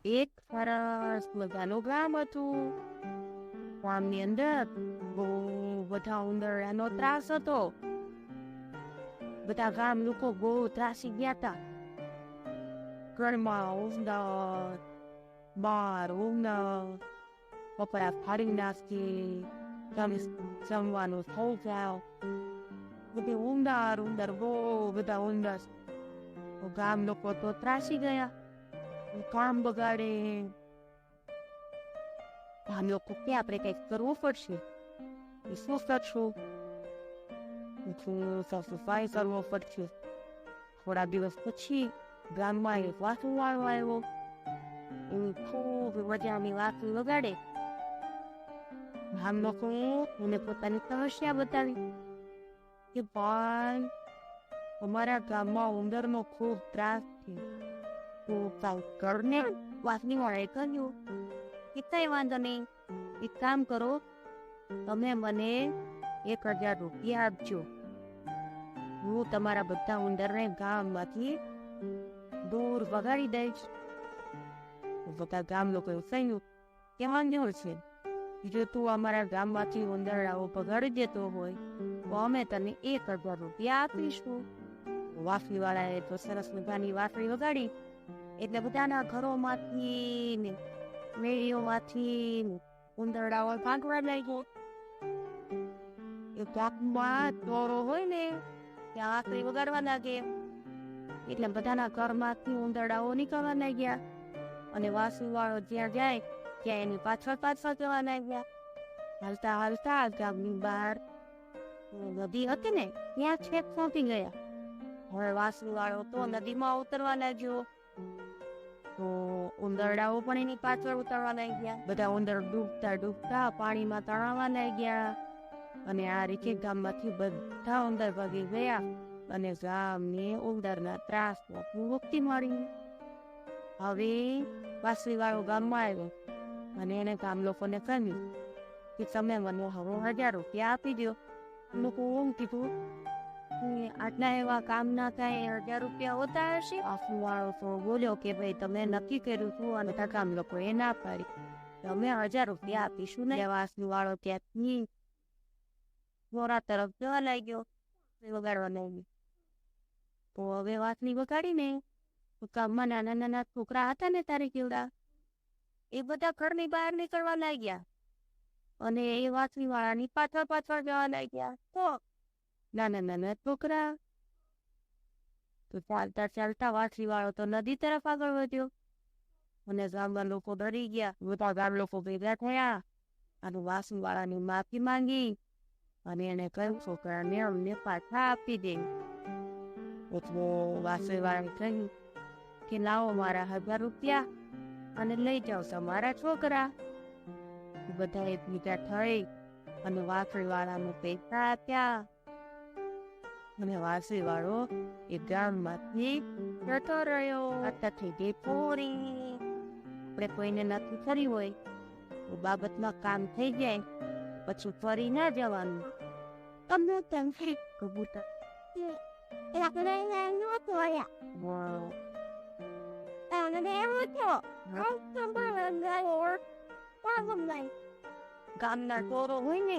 એક સરસ મજાનું ગામ હતું. ગામની અંદર બહુ બધા ઉંદરડાનો ત્રાસ હતો. બધા ગામ લોકો બહુ ત્રાસી ગયા હતા. ઘરમાં ઉંદર, બાર ઉંદર, કપડા ફાડી નાખે, જમવાનું થઈ જાય. બધી ઉંદર બહુ બધા ઉંદર. ગામ લોકો તો ત્રાસી ગયા. કામ બગાડે. ગામ લોકો કે આપણે કંઈક કરવું પડશે. શું કરશું? સફાઈ કરવો પડશે. થોડા દિવસ પછી ગામમાં એક વાસુ વાળો આવ્યો. એ ખૂબ મજાની વાસુ વગાડે. ગામ લોકો એને પોતાની સમસ્યા બતાવી કે ભાઈ, અમારા ગામમાં ઉંદરનો ખૂબ ત્રાસ છે. તો ઘરને વાસની વાળાએ કહ્યું કે કઈ વાંધો નહીં, એક કામ કરો, તમે મને 1000 રૂપિયા આપજો. હું તમારા બધા ઉંદરને ગામમાંથી દૂર ભગાડી દઈશ. બધા ગામ લોકો એવું કહ્યું કે વાંધો છે, જો તું અમારા ગામમાંથી ઉંદરડાઓ ભગાડી દેતો હોય તો અમે તને 1000 રૂપિયા આપીશું. વાસણી વાળાએ તો સરસ મજાની વાસણી વગાડી એટલે બધાના ઘરોમાંથી ને મેળીઓમાંથી ઉંદરડાઓ ભાગવા લાગ્યો. એ ગામમાં ચોરો હોય ને ત્યાં વાસણી વગાડવા લાગે એટલે બધાના ઘરમાંથી ઉંદરડાઓ નીકળવા લાગ્યા અને વાસણી વાળો જ્યાં જાય ત્યાં એની પાછળ જવા લાગ્યા. હાલતા હાલતા ગામની બહાર નદી હતી ને ત્યાં છેક પહોંચી ગયા. હવે વાસણી વાળો તો નદીમાં ઉતરવા લાગ્યો તો ઉંદરડાઓ પણ એની પાછળ ઉતરવા લાગ્યા. બધા ઉંદર ડૂબતા પાણીમાં તણાવવા લાગ્યા અને આ રીતે ગામમાંથી બધા ઉંદર ભાગી ગયા અને ગામને ઉંદરના ત્રાસમાંથી મુક્તિ મળી. હવે વાસળી વાળો ગામમાં આવ્યો અને એને ગામ લોકોને કહ્યું કે તમે મને હવે 1000 રૂપિયા આપી દો. લોકો એમ કીધું આટલા એવા કામ ના થાય, 1000 રૂપિયા હોતા હશે. વાસળી વાળો તો બોલ્યો કે ભાઈ તમે નક્કી કર્યું હતું અને બધા ગામ લોકો એ ના પાડી, તમે 1000 રૂપિયા આપીશું ને. વાસળી વાળો ત્યાંથી મોરા તરફ જવા લાગ્યો, વગાડવા લાગ્યો. તો હવે વાસળી વગાડીને ગામમાં નાના નાના છોકરા હતા ને તારે કેવડા, એ બધા ઘરની બહાર નીકળવા લાગ્યા અને એ વાસળી વાળાની પાછળ જવા લાગ્યા. તો નાના નાના છોકરા તો ચાલતા વાસળી વાળો તો નદી તરફ આગળ વધ્યો અને ગામના લોકો ડરી ગયા. બધા ગામ લોકો ભેગા થયા અને વાસળી વાળાની માફી માંગી અને એને કહ્યું છોકરાને અમને પાછા આપી દે. એટલે વાસળી વાળાને કહ્યું કે લાવો મારા 1000 રૂપિયા અને લઈ જાઓ તમારા છોકરા. બધા ભેગા થઈ અને વાસળી વાળાને પૈસા આપ્યા અને વાસળી વાળો એ ગામમાંથી જતો રહ્યો. થઈ ગઈ પૂરી. આપણે કોઈને નથી કરી હોય તો બાબતમાં કામ થઈ જાય પછી ફરી ના જવાનું. તમને તેમ કબૂતર ગામના ચોરો હોય ને